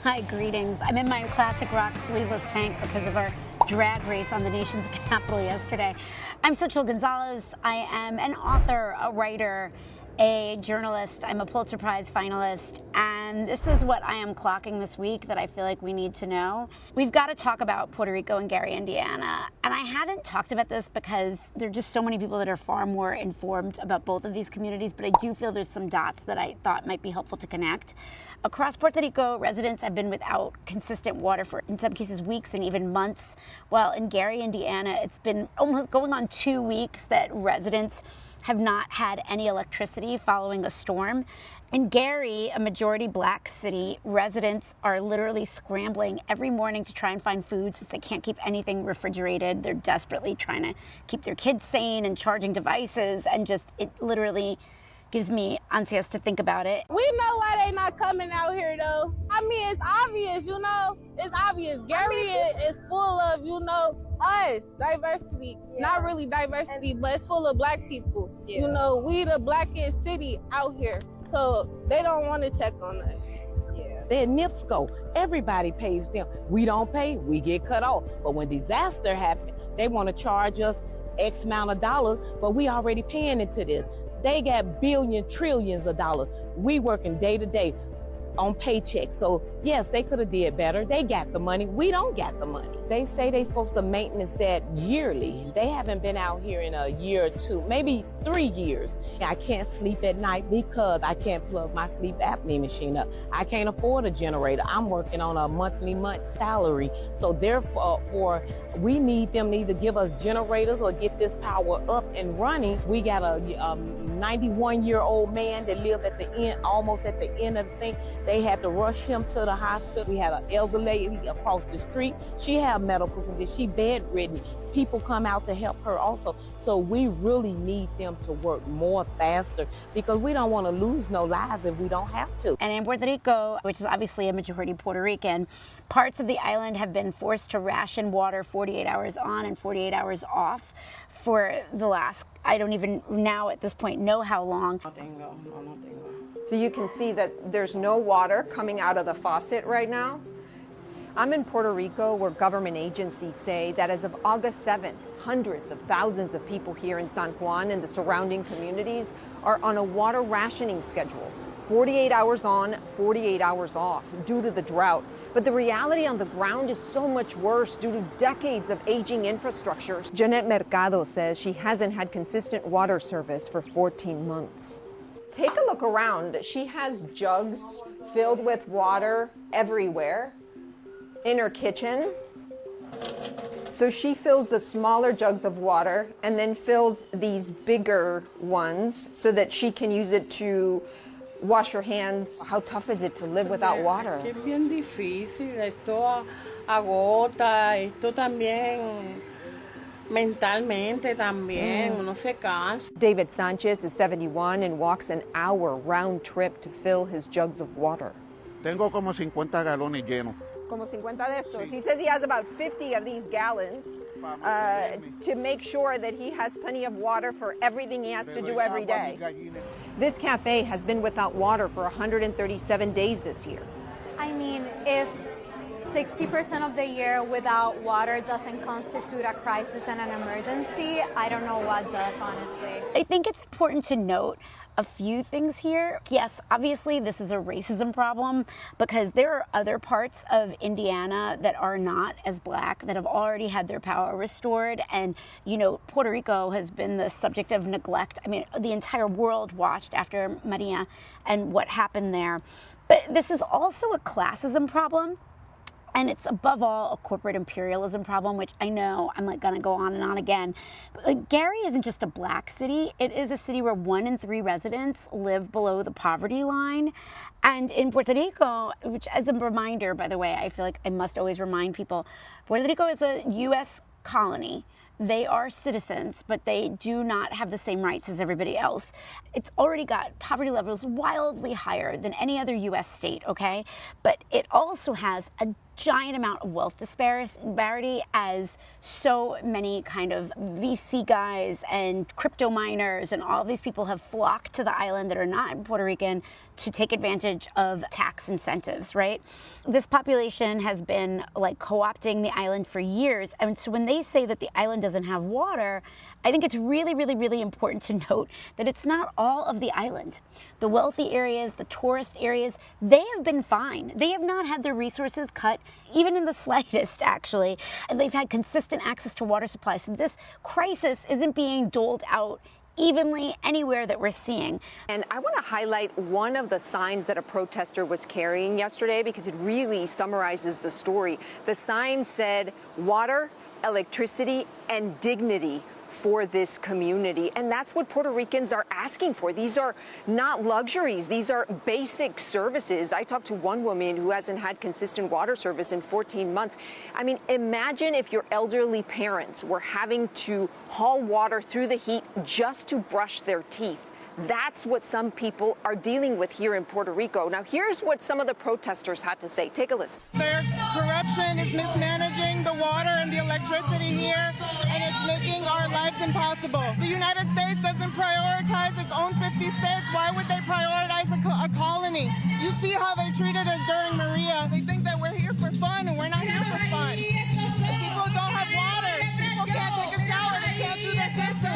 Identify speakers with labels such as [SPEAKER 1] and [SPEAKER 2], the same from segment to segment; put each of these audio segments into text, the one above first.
[SPEAKER 1] Hi, greetings. I'm in my classic rock sleeveless tank because of our drag race on the nation's capital yesterday. I'm Xochitl Gonzalez. I am an author, a writer, a journalist. I'm a Pulitzer Prize finalist, and this is what I am clocking this week that I feel like we need to know. We've got to talk about Puerto Rico and Gary, Indiana. And I hadn't talked about this because there are just so many people that are far more informed about both of these communities, but I do feel there's some dots that I thought might be helpful to connect. Across Puerto Rico, residents have been without consistent water for, in some cases, weeks and even months, while in Gary, Indiana, it's been almost going on 2 weeks that residents have not had any electricity following a storm. In Gary, a majority black city, residents are literally scrambling every morning to try and find food since they can't keep anything refrigerated. They're desperately trying to keep their kids sane and charging devices, and just it literally gives me ansias to think about it.
[SPEAKER 2] We know why they not coming out here though. I mean, it's obvious, you know. It's obvious. Gary is full of, you know, us, diversity. Yeah. Not really diversity, but it's full of black people. Yeah. You know, we the blackest city out here. So they don't want to check on us.
[SPEAKER 3] Yeah. They're NIPSCO. Everybody pays them. We don't pay, we get cut off. But when disaster happens, they want to charge us X amount of dollars, but we already paying into this. They got billions, trillions of dollars. We working day to day on paychecks. So yes, they could have did better. They got the money. We don't got the money. They say they supposed to maintenance that yearly. They haven't been out here in a year or two, maybe 3 years. I can't sleep at night because I can't plug my sleep apnea machine up. I can't afford a generator. I'm working on a month salary. So therefore, we need them to either give us generators or get this power up and running. We got a 91-year-old man that lived at the end, almost at the end of the thing. They had to rush him to the hospital. We had an elder lady across the street. She had medical condition. She bedridden. People come out to help her also. So we really need them to work more faster because we don't want to lose no lives if we don't have to.
[SPEAKER 1] And in Puerto Rico, which is obviously a majority Puerto Rican, parts of the island have been forced to ration water 48 hours on and 48 hours off for the last, I don't even now at this point know how long.
[SPEAKER 4] So you can see that there's no water coming out of the faucet right now. I'm in Puerto Rico, where government agencies say that as of August 7th, hundreds of thousands of people here in San Juan and the surrounding communities are on a water rationing schedule, 48 hours on, 48 hours off, due to the drought. But the reality on the ground is so much worse due to decades of aging infrastructure. Jeanette Mercado says she hasn't had consistent water service for 14 months. Take a look around. She has jugs filled with water everywhere in her kitchen. So she fills the smaller jugs of water and then fills these bigger ones so that she can use it to wash her hands. How tough is it to live without water?
[SPEAKER 5] Es bien difícil, esto agota, esto también mentalmente también, uno se cansa.
[SPEAKER 4] David Sanchez is 71 and walks an hour round trip to fill his jugs of water.
[SPEAKER 6] Tengo como 50 galones llenos.
[SPEAKER 4] Como 50 de estos. He says he has about 50 of these gallons to make sure that he has plenty of water for everything he has to do every day. This cafe has been without water for 137 days this year.
[SPEAKER 7] I mean, if 60% of the year without water doesn't constitute a crisis and an emergency, I don't know what does, honestly.
[SPEAKER 1] I think it's important to note a few things here. Yes, obviously this is a racism problem because there are other parts of Indiana that are not as black that have already had their power restored. And, you know, Puerto Rico has been the subject of neglect. I mean, the entire world watched after Maria and what happened there. But this is also a classism problem. And it's above all a corporate imperialism problem, which I know I'm like gonna go on and on again. But like, Gary isn't just a black city. It is a city where 1 in 3 residents live below the poverty line. And in Puerto Rico, which as a reminder, by the way, I feel like I must always remind people, Puerto Rico is a US colony. They are citizens, but they do not have the same rights as everybody else. It's already got poverty levels wildly higher than any other US state, okay? But it also has a giant amount of wealth disparity as so many kind of VC guys and crypto miners and all of these people have flocked to the island that are not Puerto Rican to take advantage of tax incentives, right? This population has been like co-opting the island for years. And so when they say that the island doesn't have water, I think it's really, really, really important to note that it's not all of the island. The wealthy areas, the tourist areas, they have been fine. They have not had their resources cut, even in the slightest, actually. And they've had consistent access to water supply. So this crisis isn't being doled out evenly anywhere that we're seeing.
[SPEAKER 4] And I want to highlight one of the signs that a protester was carrying yesterday because it really summarizes the story. The sign said, "Water, electricity, and dignity for this community." And that's what Puerto Ricans are asking for. These are not luxuries. These are basic services. I talked to one woman who hasn't had consistent water service in 14 months. I mean, imagine if your elderly parents were having to haul water through the heat just to brush their teeth. That's what some people are dealing with here in Puerto Rico. Now, here's what some of the protesters had to say. Take a listen.
[SPEAKER 8] Their corruption is mismanaging the water and the electricity here, and it's making our lives impossible. The United States doesn't prioritize its own 50 states. Why would they prioritize a colony? You see how they treated us during Maria. They think that we're here for fun, and we're not here for fun. If people don't have water, people can't take a shower, they can't do their dishes.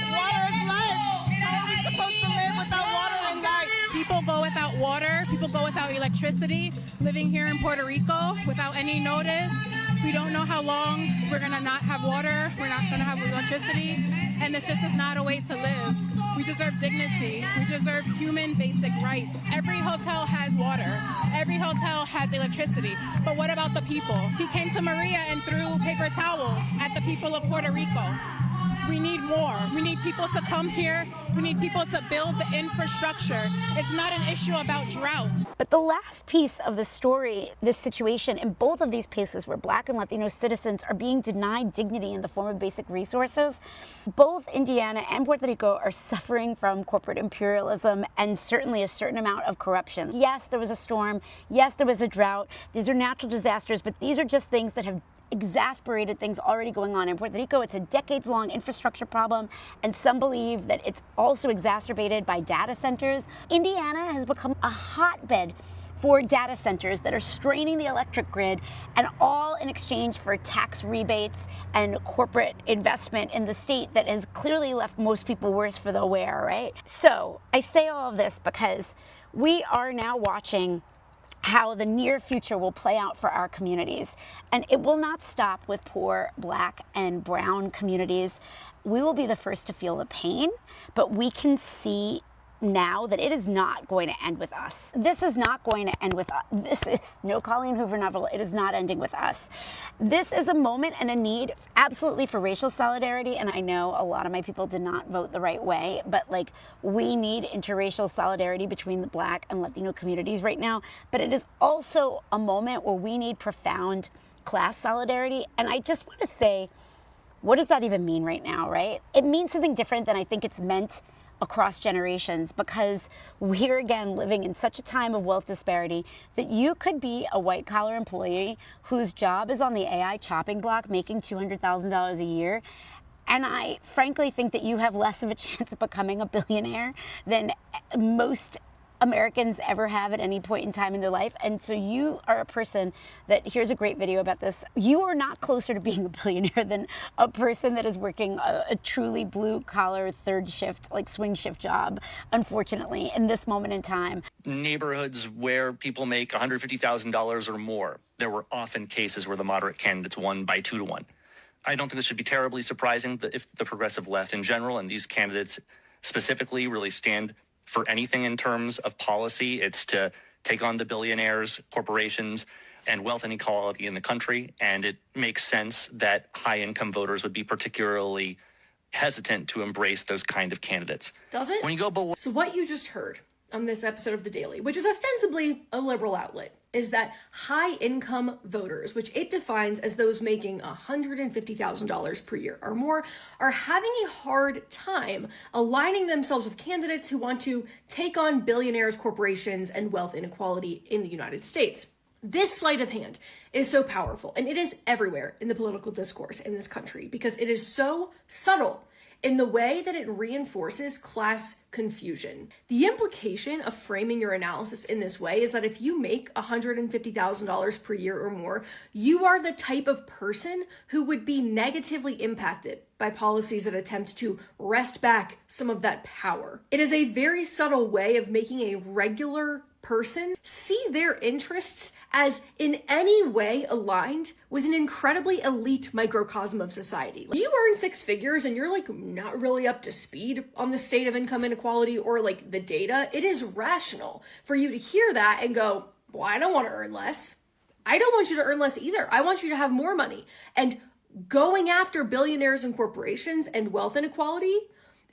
[SPEAKER 8] Water is life. How are we supposed to live without water and light?
[SPEAKER 9] People go without water, people go without electricity, living here in Puerto Rico without any notice. We don't know how long we're gonna not have water, we're not gonna have electricity, and this just is not a way to live. We deserve dignity, we deserve human basic rights. Every hotel has water, every hotel has electricity, but what about the people? He came to Maria and threw paper towels at the people of Puerto Rico. We need more. We need people to come here. We need people to build the infrastructure. It's not an issue about drought.
[SPEAKER 1] But the last piece of the story, this situation in both of these places where Black and Latino citizens are being denied dignity in the form of basic resources, both Indiana and Puerto Rico are suffering from corporate imperialism and certainly a certain amount of corruption. Yes, there was a storm. Yes, there was a drought. These are natural disasters, but these are just things that have exasperated things already going on in Puerto Rico. It's a decades-long infrastructure problem, and some believe that it's also exacerbated by data centers. Indiana has become a hotbed for data centers that are straining the electric grid, and all in exchange for tax rebates and corporate investment in the state that has clearly left most people worse for the wear, right? So I say all of this because we are now watching how the near future will play out for our communities. And it will not stop with poor Black and brown communities. We will be the first to feel the pain, but we can see now that it is not going to end with us. This is not going to end with us. This is no Colleen Hoover novel. It is not ending with us. This is a moment and a need absolutely for racial solidarity. And I know a lot of my people did not vote the right way, but like we need interracial solidarity between the Black and Latino communities right now. But it is also a moment where we need profound class solidarity. And I just want to say, what does that even mean right now, right? It means something different than I think it's meant across generations, because we're again living in such a time of wealth disparity that you could be a white collar employee whose job is on the AI chopping block making $200,000 a year. And I frankly think that you have less of a chance of becoming a billionaire than most Americans ever have at any point in time in their life. And so you are a person that, here's a great video about this, you are not closer to being a billionaire than a person that is working a truly blue collar third shift, like swing shift job, unfortunately, in this moment in time.
[SPEAKER 10] Neighborhoods where people make $150,000 or more, there were often cases where the moderate candidates won by 2 to 1. I don't think this should be terribly surprising that if the progressive left in general and these candidates specifically really stand for anything in terms of policy, it's to take on the billionaires, corporations, and wealth inequality in the country. And it makes sense that high-income voters would be particularly hesitant to embrace those kind of candidates.
[SPEAKER 11] Does it?
[SPEAKER 10] When you go below...
[SPEAKER 11] So what you just heard on this episode of The Daily, which is ostensibly a liberal outlet, is that high-income voters, which it defines as those making $150,000 per year or more, are having a hard time aligning themselves with candidates who want to take on billionaires, corporations, and wealth inequality in the United States. This sleight of hand is so powerful, and it is everywhere in the political discourse in this country because it is so subtle in the way that it reinforces class confusion. The implication of framing your analysis in this way is that if you make $150,000 per year or more, you are the type of person who would be negatively impacted by policies that attempt to wrest back some of that power. It is a very subtle way of making a regular person see their interests as in any way aligned with an incredibly elite microcosm of society. Like, you earn six figures and you're like not really up to speed on the state of income inequality or like the data. It is rational for you to hear that and go, well, I don't want to earn less. I don't want you to earn less either. I want you to have more money. And going after billionaires and corporations and wealth inequality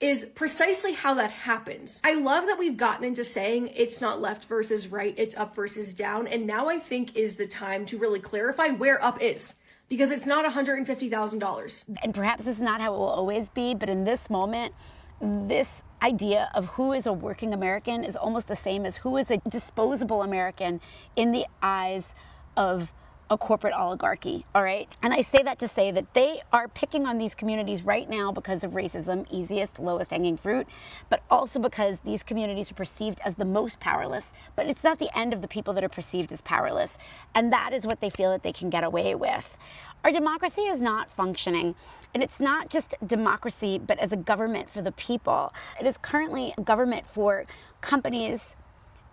[SPEAKER 11] is precisely how that happens. I love that we've gotten into saying it's not left versus right, it's up versus down. And now I think is the time to really clarify where up is, because it's not $150,000.
[SPEAKER 1] And perhaps this is not how it will always be, but in this moment, this idea of who is a working American is almost the same as who is a disposable American in the eyes of a corporate oligarchy, all right? And I say that to say that they are picking on these communities right now because of racism, easiest, lowest hanging fruit, but also because these communities are perceived as the most powerless. But it's not the end of the people that are perceived as powerless. And that is what they feel that they can get away with. Our democracy is not functioning, and it's not just democracy, but as a government for the people. It is currently a government for companies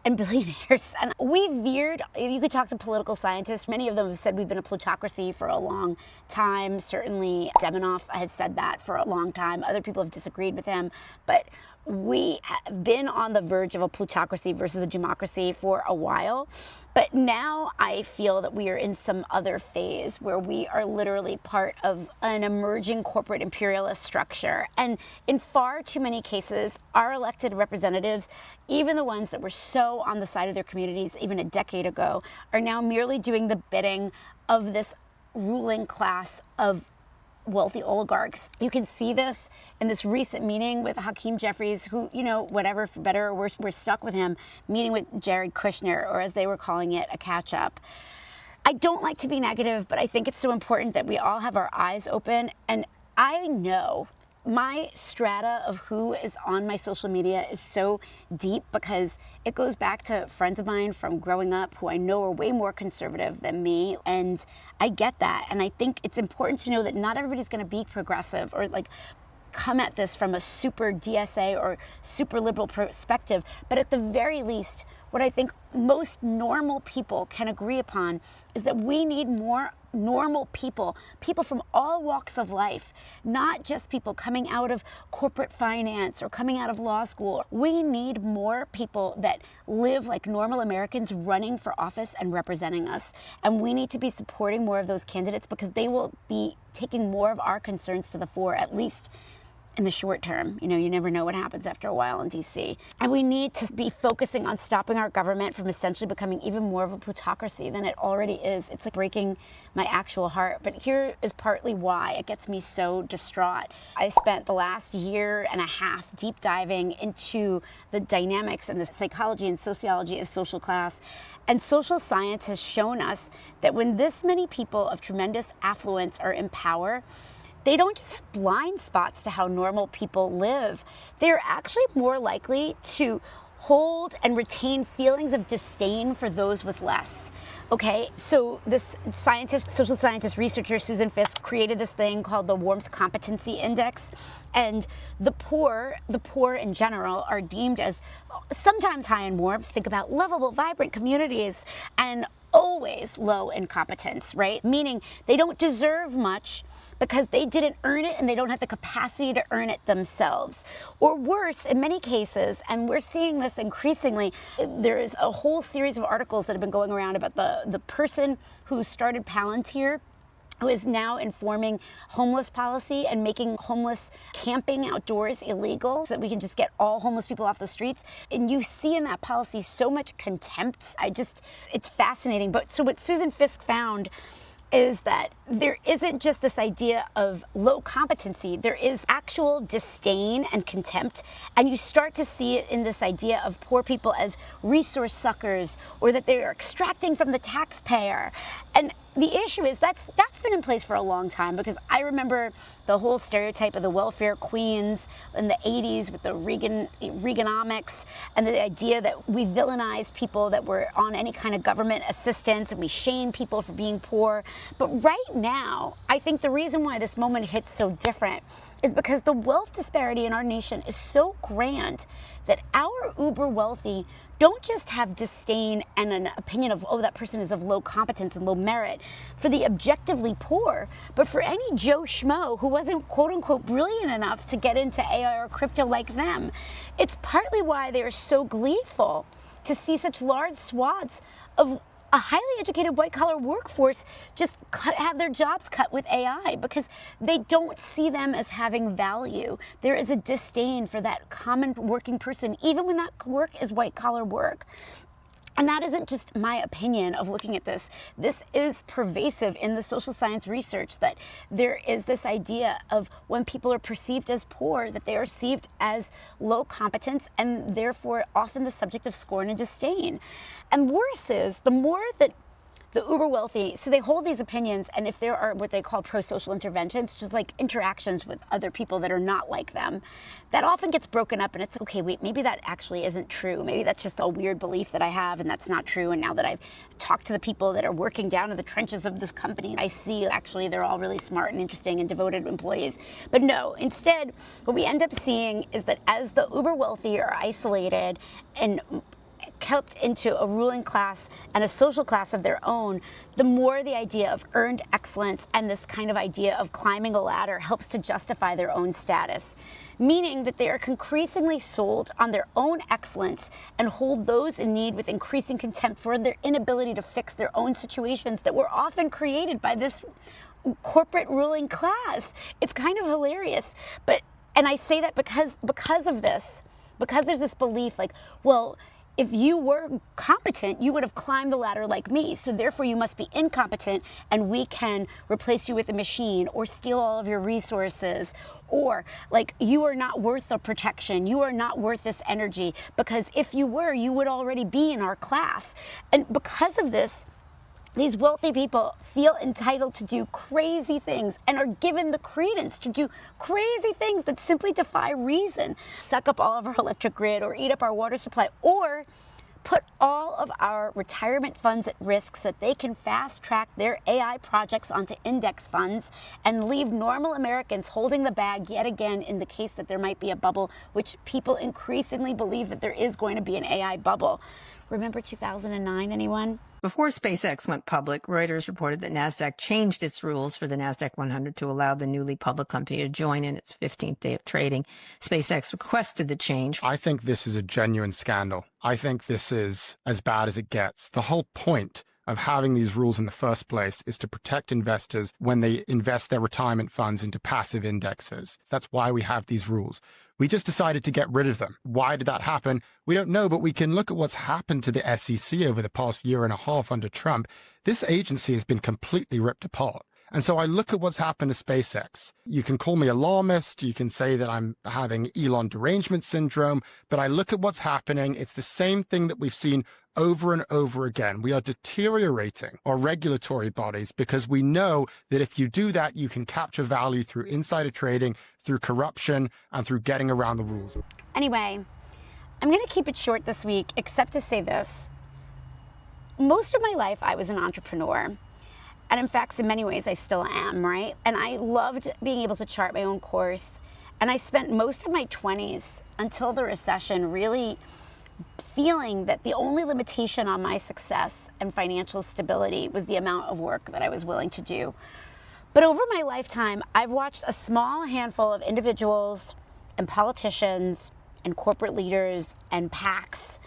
[SPEAKER 1] and billionaires. And we veered, you could talk to political scientists, many of them have said we've been a plutocracy for a long time. Certainly Deminoff has said that for a long time. Other people have disagreed with him, but we have been on the verge of a plutocracy versus a democracy for a while. But now I feel that we are in some other phase where we are literally part of an emerging corporate imperialist structure. And in far too many cases, our elected representatives, even the ones that were so on the side of their communities even a decade ago, are now merely doing the bidding of this ruling class of wealthy oligarchs. You can see this in this recent meeting with Hakeem Jeffries, who, you know, whatever, for better or worse, we're stuck with him, meeting with Jared Kushner, or as they were calling it, a catch-up. I don't like to be negative, but I think it's so important that we all have our eyes open. And I know my strata of who is on my social media is so deep because it goes back to friends of mine from growing up who I know are way more conservative than me, and I get that. And I think it's important to know that not everybody's going to be progressive or like come at this from a super DSA or super liberal perspective, but at the very least, what I think most normal people can agree upon is that we need more normal people, people from all walks of life, not just people coming out of corporate finance or coming out of law school. We need more people that live like normal Americans running for office and representing us. And we need to be supporting more of those candidates because they will be taking more of our concerns to the fore, at least in the short term. You know, you never know what happens after a while in DC. And we need to be focusing on stopping our government from essentially becoming even more of a plutocracy than it already is. It's like breaking my actual heart. But here is partly why it gets me so distraught. I spent the last year and a half deep diving into the dynamics and the psychology and sociology of social class. And social science has shown us that when this many people of tremendous affluence are in power, they don't just have blind spots to how normal people live. They're actually more likely to hold and retain feelings of disdain for those with less. Okay, so this social scientist researcher, Susan Fisk, created this thing called the Warmth Competency Index. And the poor in general are deemed as sometimes high in warmth. Think about lovable, vibrant communities, and always low in competence, right? Meaning they don't deserve much because they didn't earn it and they don't have the capacity to earn it themselves. Or worse, in many cases, and we're seeing this increasingly, there is a whole series of articles that have been going around about the person who started Palantir, who is now informing homeless policy and making homeless camping outdoors illegal so that we can just get all homeless people off the streets. And you see in that policy so much contempt. It's fascinating. But so what Susan Fisk found is that there isn't just this idea of low competency, there is actual disdain and contempt, and you start to see it in this idea of poor people as resource suckers, or that they are extracting from the taxpayer. And the issue is that's been in place for a long time, because I remember the whole stereotype of the welfare queens in the 80s with the Reaganomics, and the idea that we villainize people that were on any kind of government assistance, and we shame people for being poor. But right now, I think the reason why this moment hits so different is because the wealth disparity in our nation is so grand that our uber wealthy don't just have disdain and an opinion of, oh, that person is of low competence and low merit for the objectively poor, but for any Joe Schmo who wasn't quote unquote brilliant enough to get into AI or crypto like them. It's partly why they are so gleeful to see such large swaths of a highly educated white-collar workforce just have their jobs cut with AI, because they don't see them as having value. There is a disdain for that common working person, even when that work is white-collar work. And that isn't just my opinion of looking at this. This is pervasive in the social science research, that there is this idea of when people are perceived as poor, that they are perceived as low competence and therefore often the subject of scorn and disdain. And worse is, the more that the uber wealthy, so they hold these opinions, and if there are what they call pro-social interventions, which is like interactions with other people that are not like them, that often gets broken up, and it's okay, wait, maybe that actually isn't true. Maybe that's just a weird belief that I have, and that's not true. And now that I've talked to the people that are working down in the trenches of this company, I see actually they're all really smart and interesting and devoted employees. But no, instead, what we end up seeing is that as the uber wealthy are isolated and kept into a ruling class and a social class of their own, the more the idea of earned excellence and this kind of idea of climbing a ladder helps to justify their own status, meaning that they are increasingly sold on their own excellence and hold those in need with increasing contempt for their inability to fix their own situations that were often created by this corporate ruling class. It's kind of hilarious. And I say that because of this, because there's this belief like, well, if you were competent, you would have climbed the ladder like me, so therefore you must be incompetent, and we can replace you with a machine or steal all of your resources, or like you are not worth the protection, you are not worth this energy, because if you were, you would already be in our class. And because of this, these wealthy people feel entitled to do crazy things and are given the credence to do crazy things that simply defy reason. Suck up all of our electric grid, or eat up our water supply, or put all of our retirement funds at risk so that they can fast track their AI projects onto index funds and leave normal Americans holding the bag yet again in the case that there might be a bubble, which people increasingly believe that there is going to be an AI bubble. Remember 2009, anyone?
[SPEAKER 12] Before SpaceX went public, Reuters reported that NASDAQ changed its rules for the NASDAQ 100 to allow the newly public company to join in its 15th day of trading. SpaceX requested the change.
[SPEAKER 13] I think this is a genuine scandal. I think this is as bad as it gets. The whole point of having these rules in the first place is to protect investors when they invest their retirement funds into passive indexes. That's why we have these rules. We just decided to get rid of them. Why did that happen? We don't know, but we can look at what's happened to the SEC over the past year and a half under Trump. This agency has been completely ripped apart. And so I look at what's happened to SpaceX. You can call me alarmist, you can say that I'm having Elon derangement syndrome, but I look at what's happening. It's the same thing that we've seen over and over again. We are deteriorating our regulatory bodies because we know that if you do that, you can capture value through insider trading, through corruption, and through getting around the rules.
[SPEAKER 1] Anyway, I'm going to keep it short this week, except to say this. Most of my life, I was an entrepreneur. And in fact, in many ways, I still am, right? And I loved being able to chart my own course. And I spent most of my 20s until the recession really feeling that the only limitation on my success and financial stability was the amount of work that I was willing to do. But over my lifetime, I've watched a small handful of individuals and politicians and corporate leaders and PACs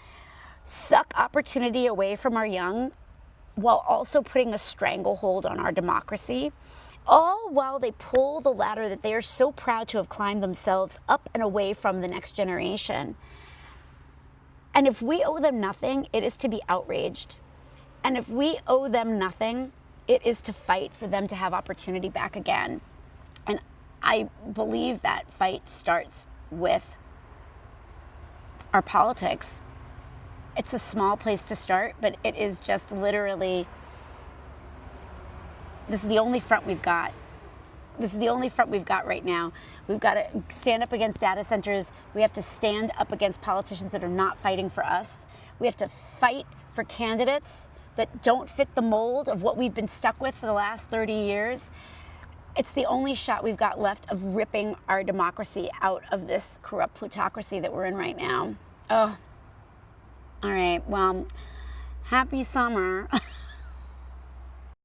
[SPEAKER 1] suck opportunity away from our young while also putting a stranglehold on our democracy, all while they pull the ladder that they are so proud to have climbed themselves up and away from the next generation. And if we owe them nothing, it is to be outraged. And if we owe them nothing, It is to fight for them to have opportunity back again. And I believe that fight starts with our politics. It's a small place to start, but it is just literally, this is the only front we've got. This is the only front we've got right now. We've got to stand up against data centers. We have to stand up against politicians that are not fighting for us. We have to fight for candidates that don't fit the mold of what we've been stuck with for the last 30 years. It's the only shot we've got left of ripping our democracy out of this corrupt plutocracy that we're in right now. Oh, all right, well, happy summer.